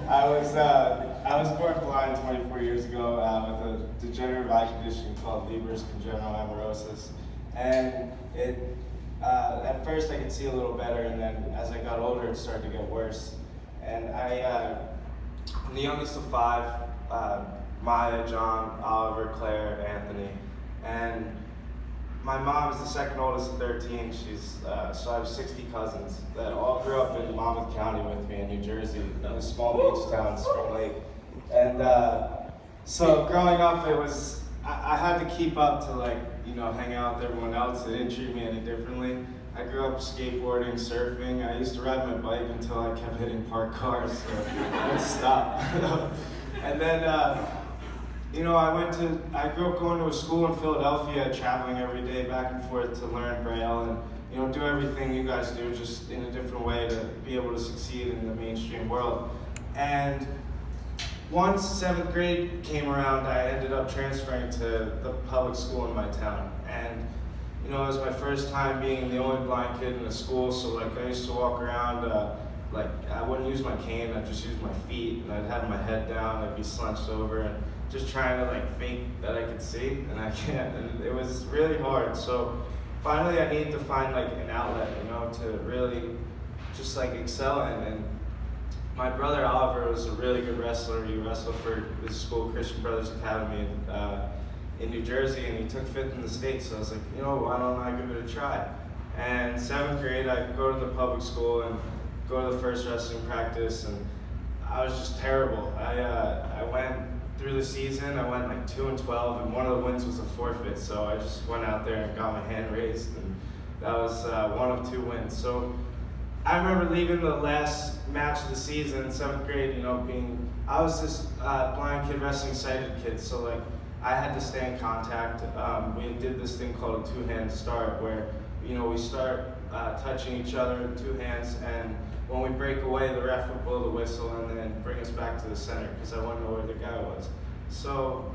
I was born blind 24 years ago with a degenerative eye condition called Leber's congenital amaurosis, and at first I could see a little better, and then as I got older it started to get worse. And I'm the youngest of five: Maya, John, Oliver, Claire, Anthony, and my mom is the second oldest of 13. So I have 60 cousins that all grew up in Monmouth County with me in New Jersey, in a small beach town, Spring Lake. And so growing up, I had to keep up to hang out with everyone else. They didn't treat me any differently. I grew up skateboarding, surfing. I used to ride my bike until I kept hitting parked cars, so I had to stop. And then, I grew up going to a school in Philadelphia, traveling every day back and forth to learn Braille and, do everything you guys do, just in a different way to be able to succeed in the mainstream world. And once 7th grade came around, I ended up transferring to the public school in my town. And, it was my first time being the only blind kid in the school, so I used to walk around, I wouldn't use my cane, I'd just use my feet, and I'd have my head down, I'd be slunched over, and just trying to fake that I could see, and I can't, and it was really hard. So finally I needed to find an outlet, to really just excel in. And my brother Oliver was a really good wrestler. He wrestled for this school, Christian Brothers Academy in New Jersey, and he took 5th in the state. So I was like, why don't I give it a try? And 7th grade, I'd go to the public school and go to the first wrestling practice, and I was just terrible. I went through the season, I went 2-12, and one of the wins was a forfeit. So I just went out there and got my hand raised, and that was one of 2 wins. So I remember leaving the last match of the season in 7th grade, I was this blind kid wrestling sighted kid, so I had to stay in contact. We did this thing called a 2-hand start, where we start touching each other with 2 hands, and when we break away, the ref would blow the whistle and then bring us back to the center, because I wouldn't know where the guy was. So,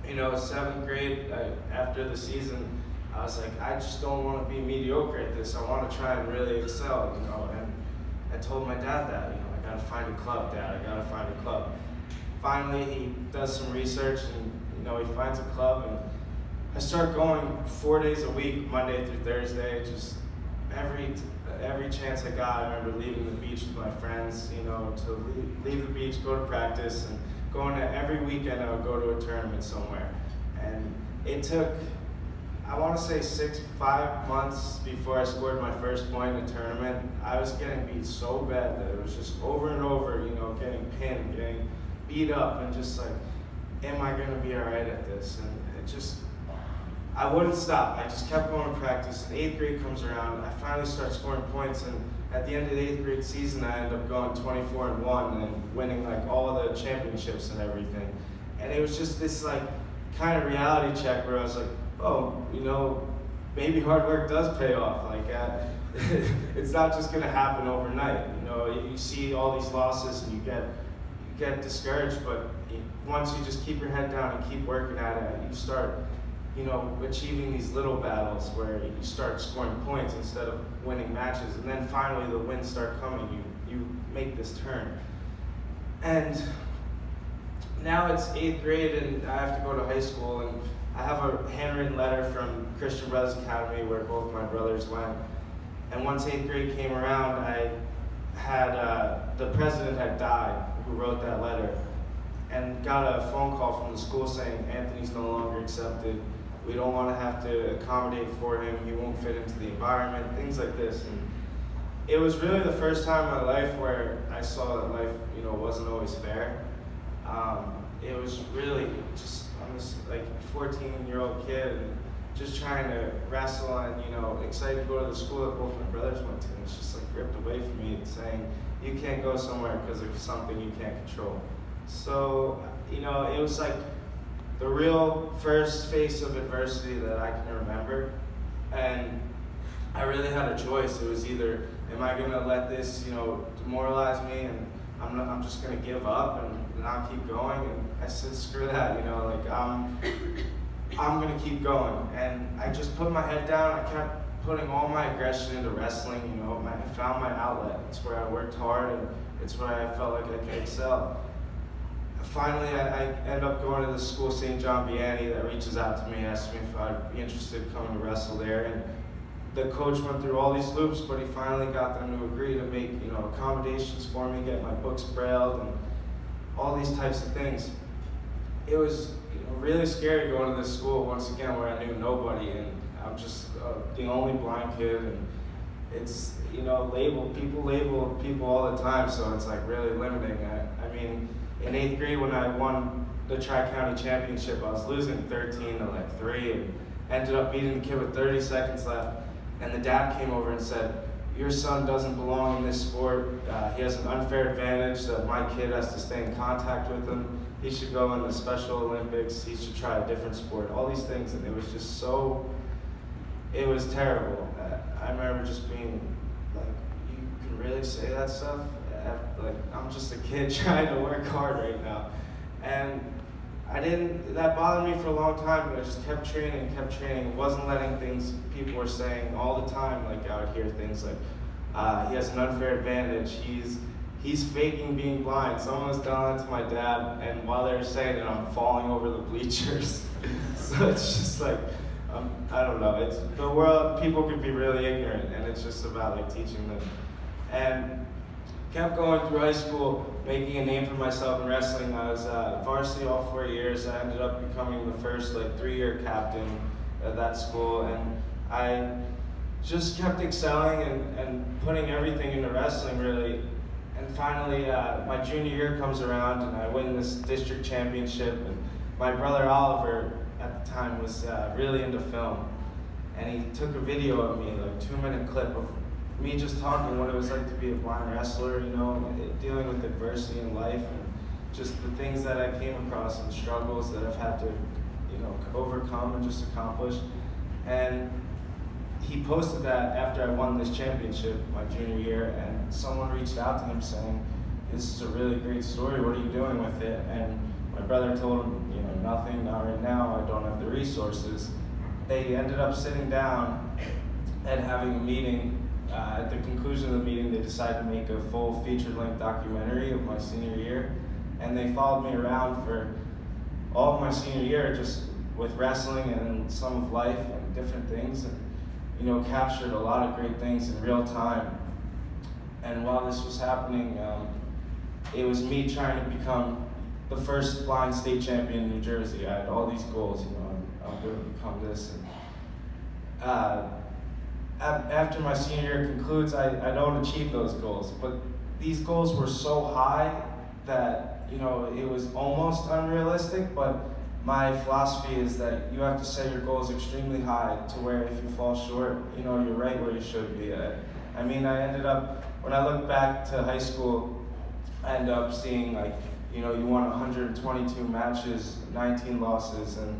7th grade, after the season, I was like, I just don't want to be mediocre at this. I want to try and really excel, and I told my dad that, I gotta find a club, Dad, I gotta find a club. Finally, he does some research, and he finds a club, and I start going 4 days a week, Monday through Thursday, just every chance I got. I remember leaving the beach with my friends, to leave the beach, go to practice, and going to every weekend I would go to a tournament somewhere. And it took, I want to say 5 months before I scored my first point in a tournament. I was getting beat so bad that it was just over and over, getting pinned, getting beat up, and just am I going to be all right at this? And I wouldn't stop. I just kept going to practice. And 8th grade comes around, I finally start scoring points, and at the end of the 8th grade season, I end up going 24-1 and winning all the championships and everything. And it was just this kind of reality check where I was like, oh, maybe hard work does pay off. It's not just going to happen overnight. You see all these losses and you get discouraged, but once you just keep your head down and keep working at it, you start achieving these little battles where you start scoring points instead of winning matches, and then finally the wins start coming. You make this turn. And now it's 8th grade, and I have to go to high school, and I have a handwritten letter from Christian Brothers Academy where both my brothers went. And once 8th grade came around, I had the president had died who wrote that letter, and got a phone call from the school saying Anthony's no longer accepted. We don't want to have to accommodate for him. He won't fit into the environment, things like this. And it was really the first time in my life where I saw that life, wasn't always fair. It was really just, I'm this 14-year-old kid, and just trying to wrestle, and excited to go to the school that both my brothers went to. And it's just ripped away from me, saying you can't go somewhere because of something you can't control. So, it was the real first face of adversity that I can remember. And I really had a choice. It was either, am I going to let this, demoralize me, and I'm just going to give up and not keep going? And I said, screw that, I'm going to keep going. And I just put my head down. I kept putting all my aggression into wrestling. I found my outlet. It's where I worked hard, and it's where I felt like I could excel. Finally, I end up going to the school, St. John Vianney, that reaches out to me, asks me if I'd be interested in coming to wrestle there. And the coach went through all these loops, but he finally got them to agree to make, accommodations for me, get my books brailled, and all these types of things. It was really scary going to this school once again where I knew nobody, and I'm just the only blind kid, and it's people label people all the time, so it's like really limiting. I mean, in 8th grade when I won the Tri-County Championship, I was losing 13 to 3, and ended up beating the kid with 30 seconds left. And the dad came over and said, "Your son doesn't belong in this sport. He has an unfair advantage that my kid has to stay in contact with him. He should go in the Special Olympics. He should try a different sport." All these things, and it was just it was terrible. I remember just being like, "You can really say that stuff?" Like, I'm just a kid trying to work hard right now. And that bothered me for a long time, but I just kept training. It wasn't letting things people were saying all the time. Like, I would hear things like, he has an unfair advantage, he's faking being blind. Someone was telling that to my dad, and while they were saying it, I'm falling over the bleachers. So it's just like, I don't know, it's the world, people can be really ignorant, and it's just about like teaching them. And kept going through high school, making a name for myself in wrestling. I was varsity all 4 years. I ended up becoming the first 3-year captain at that school, and I just kept excelling and putting everything into wrestling, really. And finally, my junior year comes around, and I win this district championship. And my brother Oliver, at the time, was really into film, and he took a video of me, 2-minute clip of me just talking what it was like to be a blind wrestler, dealing with adversity in life, and just the things that I came across and struggles that I've had to, overcome and just accomplish. And he posted that after I won this championship my junior year, and someone reached out to him saying, "This is a really great story, what are you doing with it?" And my brother told him, "Nothing, not right now, I don't have the resources." They ended up sitting down and having a meeting. At the conclusion of the meeting, they decided to make a full feature-length documentary of my senior year, and they followed me around for all of my senior year, just with wrestling and some of life and different things, and captured a lot of great things in real time. And while this was happening, it was me trying to become the first blind state champion in New Jersey. I had all these goals, I'm going to become this. And after my senior year concludes, I don't achieve those goals, but these goals were so high that it was almost unrealistic. But my philosophy is that you have to set your goals extremely high to where if you fall short, you're right where you should be. I ended up, when I look back to high school, I ended up seeing you won 122 matches, 19 losses, and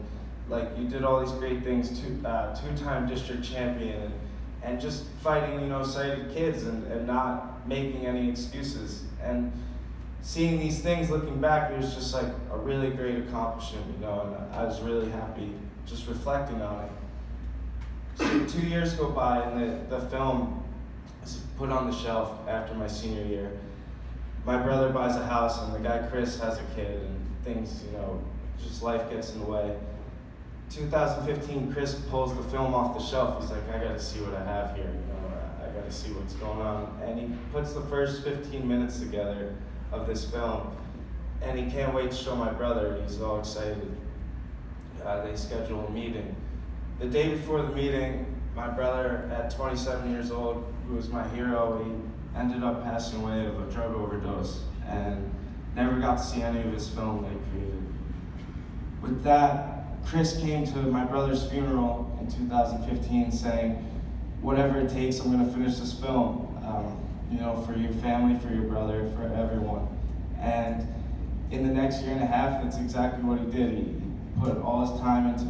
you did all these great things, two-time district champion, and just fighting, sighted kids and not making any excuses. And seeing these things, looking back, it was just a really great accomplishment, and I was really happy just reflecting on it. So 2 years go by, and the film is put on the shelf after my senior year. My brother buys a house, and the guy Chris has a kid, and things, just life gets in the way. 2015, Chris pulls the film off the shelf. He's like, "I gotta see what I have here, I gotta see what's going on." And he puts the first 15 minutes together of this film, and he can't wait to show my brother. He's all excited. They schedule a meeting. The day before the meeting, my brother, at 27 years old, who was my hero, he ended up passing away of a drug overdose, and never got to see any of his film that he created. With that, Chris came to my brother's funeral in 2015 saying, "Whatever it takes, I'm going to finish this film, for your family, for your brother, for everyone." And in the next year and a half, that's exactly what he did. He put all his time into,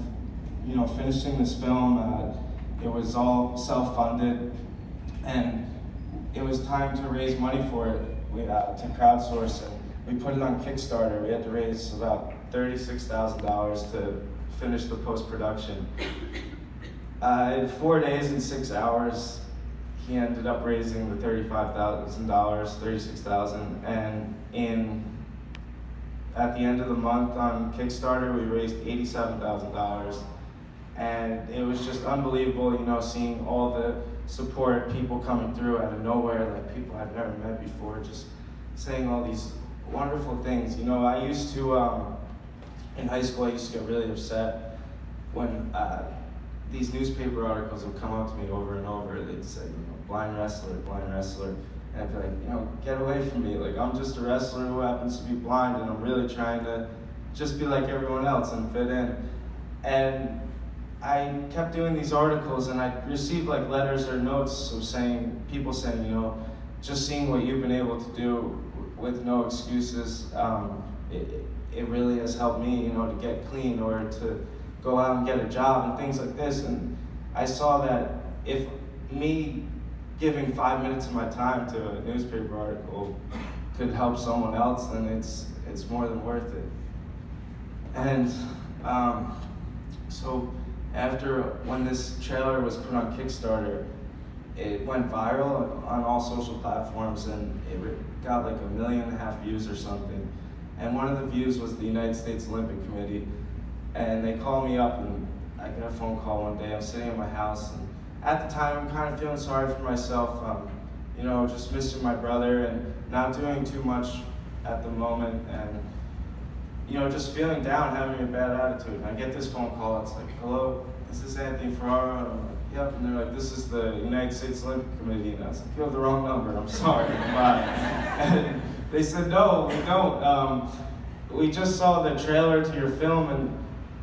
finishing this film. It was all self-funded, and it was time to raise money for it. To crowdsource, and we put it on Kickstarter. We had to raise about $36,000 to finish the post-production. In 4 days and 6 hours, he ended up raising the $35,000, $36,000, and at the end of the month on Kickstarter, we raised $87,000, and it was just unbelievable, seeing all the support, people coming through out of nowhere, like people I've never met before, just saying all these wonderful things. I used to, in high school, I used to get really upset when these newspaper articles would come up to me over and over. They'd say, blind wrestler, and I'd be like, get away from me. Like, I'm just a wrestler who happens to be blind, and I'm really trying to just be like everyone else and fit in. And I kept doing these articles, and I received like letters or notes of people saying, just seeing what you've been able to do with no excuses, it really has helped me, to get clean or to go out and get a job and things like this. And I saw that if me giving 5 minutes of my time to a newspaper article could help someone else, then it's more than worth it. And so when this trailer was put on Kickstarter, it went viral on all social platforms, and it got like 1.5 million views or something. And one of the views was the United States Olympic Committee, and they called me up, and I got a phone call one day. I'm sitting in my house, and at the time I'm kind of feeling sorry for myself, just missing my brother and not doing too much at the moment, and just feeling down, having a bad attitude. And I get this phone call, it's like, hello, is this Anthony Ferraro? And I'm like, yep. And they're like, this is the United States Olympic Committee. And I was like, you have the wrong number, I'm sorry, bye. And they said, no, we don't. We just saw the trailer to your film, and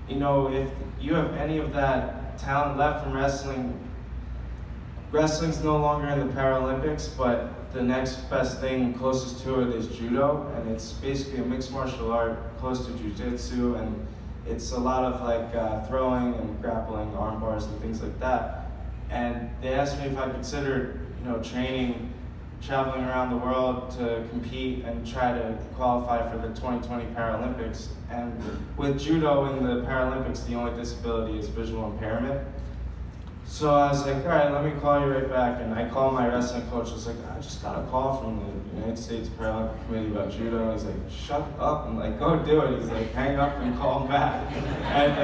if you have any of that talent left from wrestling, wrestling's no longer in the Paralympics, but the next best thing closest to it is judo, and it's basically a mixed martial art close to jiu-jitsu, and it's a lot of like throwing and grappling, arm bars and things like that. And they asked me if I considered, training, traveling around the world to compete and try to qualify for the 2020 Paralympics. And with judo in the Paralympics, the only disability is visual impairment. So I was like, all right, let me call you right back. And I called my wrestling coach. I was like, I just got a call from the United States Paralympic Committee about judo. And he's like, shut up and like, go do it. He's like, hang up and call him back. And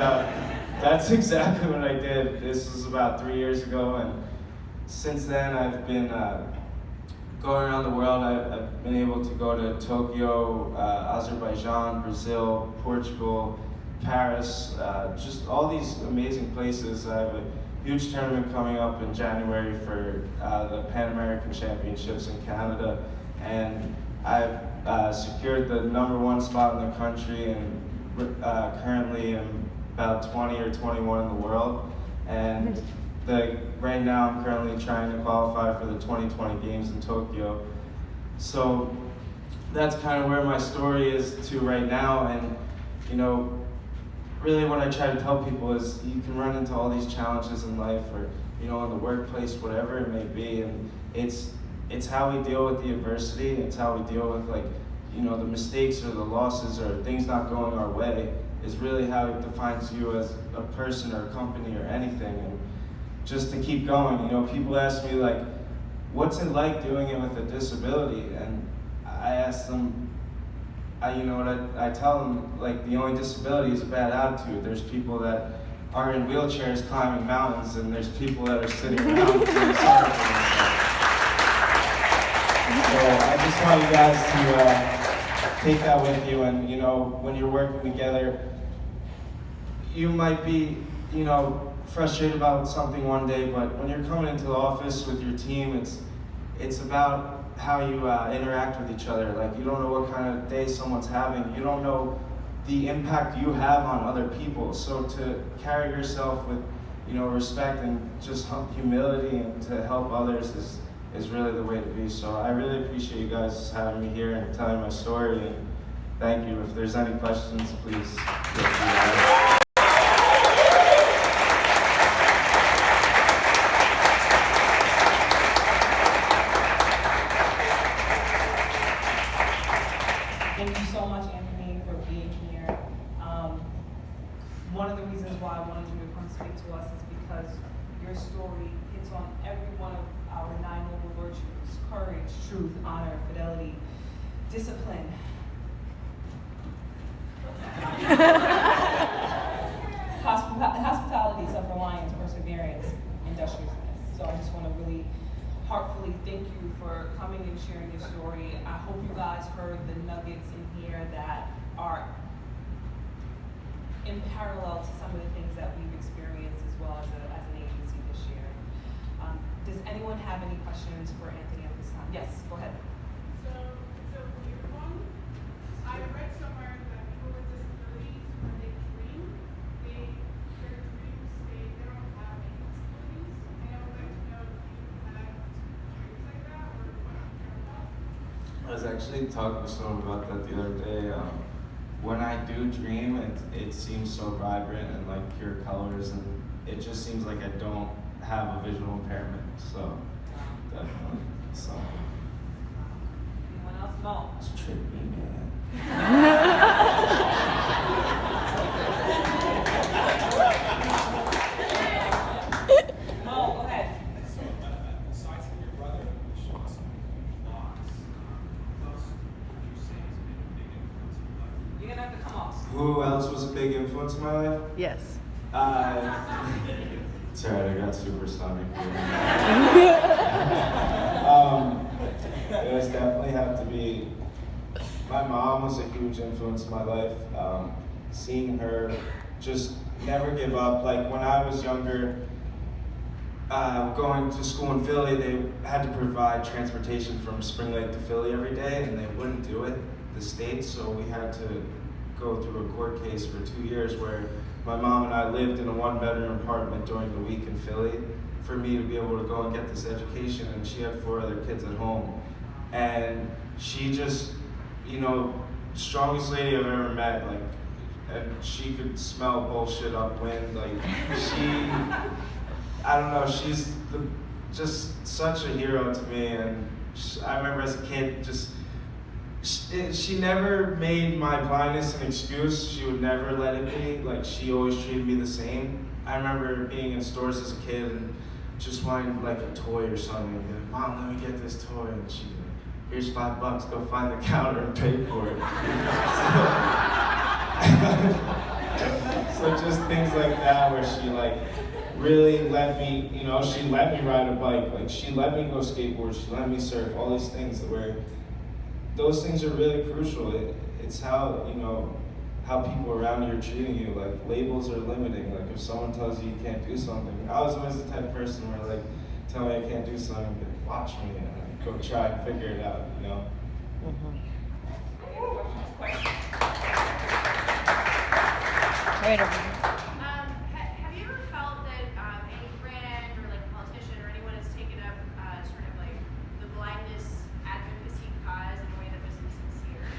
that's exactly what I did. This was about 3 years ago. And since then, I've been going around the world. I've been able to go to Tokyo, Azerbaijan, Brazil, Portugal, Paris, just all these amazing places. I have a huge tournament coming up in January for the Pan American Championships in Canada, and I've secured the #1 spot in the country, and currently am about 20 or 21 in the world. And right now I'm currently trying to qualify for the 2020 games in Tokyo. So that's kind of where my story is to right now. And really what I try to tell people is you can run into all these challenges in life, or in the workplace, whatever it may be, and it's how we deal with the adversity. It's how we deal with the mistakes or the losses or things not going our way is really how it defines you as a person or a company or anything. And just to keep going, people ask me what's it like doing it with a disability? And I ask them, I tell them, the only disability is a bad attitude. There's people that are in wheelchairs climbing mountains, and there's people that are sitting around feeling sorry for themselves. So I just want you guys to take that with you, and when you're working together, you might be, frustrated about something one day, but when you're coming into the office with your team, it's about how you interact with each other. You don't know what kind of day someone's having. You don't know the impact you have on other people. So to carry yourself with, respect and just humility and to help others is really the way to be. So I really appreciate you guys having me here and telling my story. And thank you. If there's any questions, please feel free to ask. Thank you so much, Anthony, for being here. One of the reasons why I wanted you to come speak to us is because your story story hits on every one of our 9 noble virtues: courage, truth, honor, fidelity, discipline. Hospitality, self-reliance, perseverance, industriousness. So I just want to really heartfully thank you for coming and sharing your story. I hope you guys heard the nuggets in here that are in parallel to some of the things that we've experienced as well as an agency this year. Does anyone have any questions for Anthony at this time? Yes, go ahead. So it's a weird one. I read somewhere that people with disabilities, when they dream, their dreams, they don't have any disabilities. And I would like to know if you have dreams like that or what I'm talking about. I was actually talking to someone about that the other day. When I do dream, it seems so vibrant and like pure colors, and it just seems like I don't have a visual impairment. So definitely something. Anyone else? No. It's trippy, man. Mo, go ahead. So, aside from your brother, who showed us some loss, who else would you say has been a big influence in your life? You're gonna have to come off. Who else was a big influence in my life? Yes. It's alright, I got supersonic. It was definitely have to be. My mom was a huge influence in my life. Seeing her just never give up. Like when I was younger, going to school in Philly, they had to provide transportation from Spring Lake to Philly every day, and they wouldn't do it, the state, so we had to go through a court case for 2 years where my mom and I lived in a 1-bedroom apartment during the week in Philly for me to be able to go and get this education, and she had 4 other kids at home. And she just, strongest lady I've ever met, like, and she could smell bullshit upwind, like, I don't know, she's just such a hero to me, and I remember as a kid, she never made my blindness an excuse. She would never let it be. Like, she always treated me the same. I remember being in stores as a kid and just wanting like a toy or something. And be like, Mom, let me get this toy. And she'd be like, here's $5, go find the counter and pay for it. So just things like that where she like really let me, she let me ride a bike. Like, she let me go skateboard. She let me surf. All these things where those things are really crucial. It's how, how people around you are treating you. Like, labels are limiting. Like, if someone tells you you can't do something, I was always the type of person where, like, tell me I can't do something, be like, watch me, and I go try and figure it out, Right over here. Have you ever felt that any brand or like politician or anyone has taken up sort of like the blindness advocacy cause in a way that was insincere?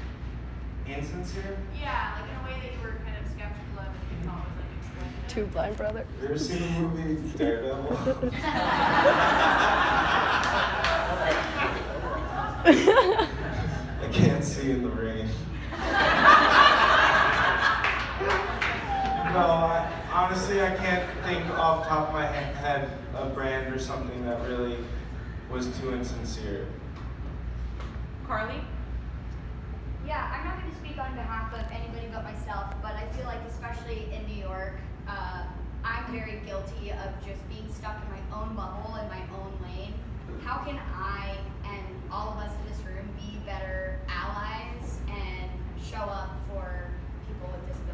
Insincere? Yeah, like in a way that you were kind of skeptical of and you thought was like exploitative. Two blind brother. You ever seen the movie Daredevil? I can't see in the rain. No, honestly, I can't think off the top of my head a brand or something that really was too insincere. Carly? Yeah, I'm not going to speak on behalf of anybody but myself, but I feel like especially in New York, I'm very guilty of just being stuck in my own bubble and my own lane. How can I and all of us in this room be better allies and show up for people with disabilities?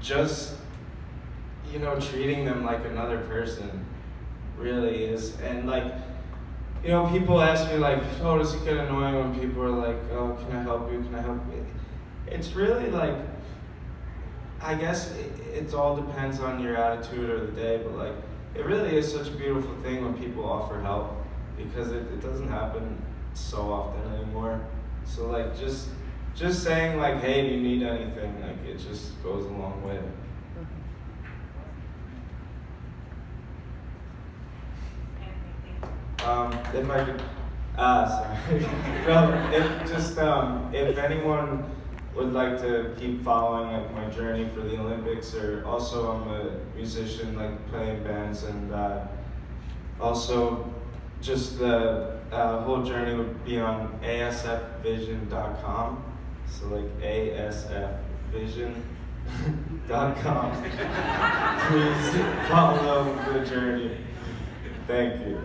Just, treating them like another person really is. And like, people ask me like, oh, does it get annoying when people are like, oh, can I help you? Can I help you? It's really like, I guess it all depends on your attitude of the day, but like, it really is such a beautiful thing when people offer help, because it doesn't happen so often anymore. So like, just saying like, hey, do you need anything? Like, it just goes a long way. If I could, sorry. No, if anyone would like to keep following like my journey for the Olympics, or also I'm a musician, like playing bands, and also just the whole journey would be on asfvision.com. So like asfvision.com. Please follow the journey. Thank you.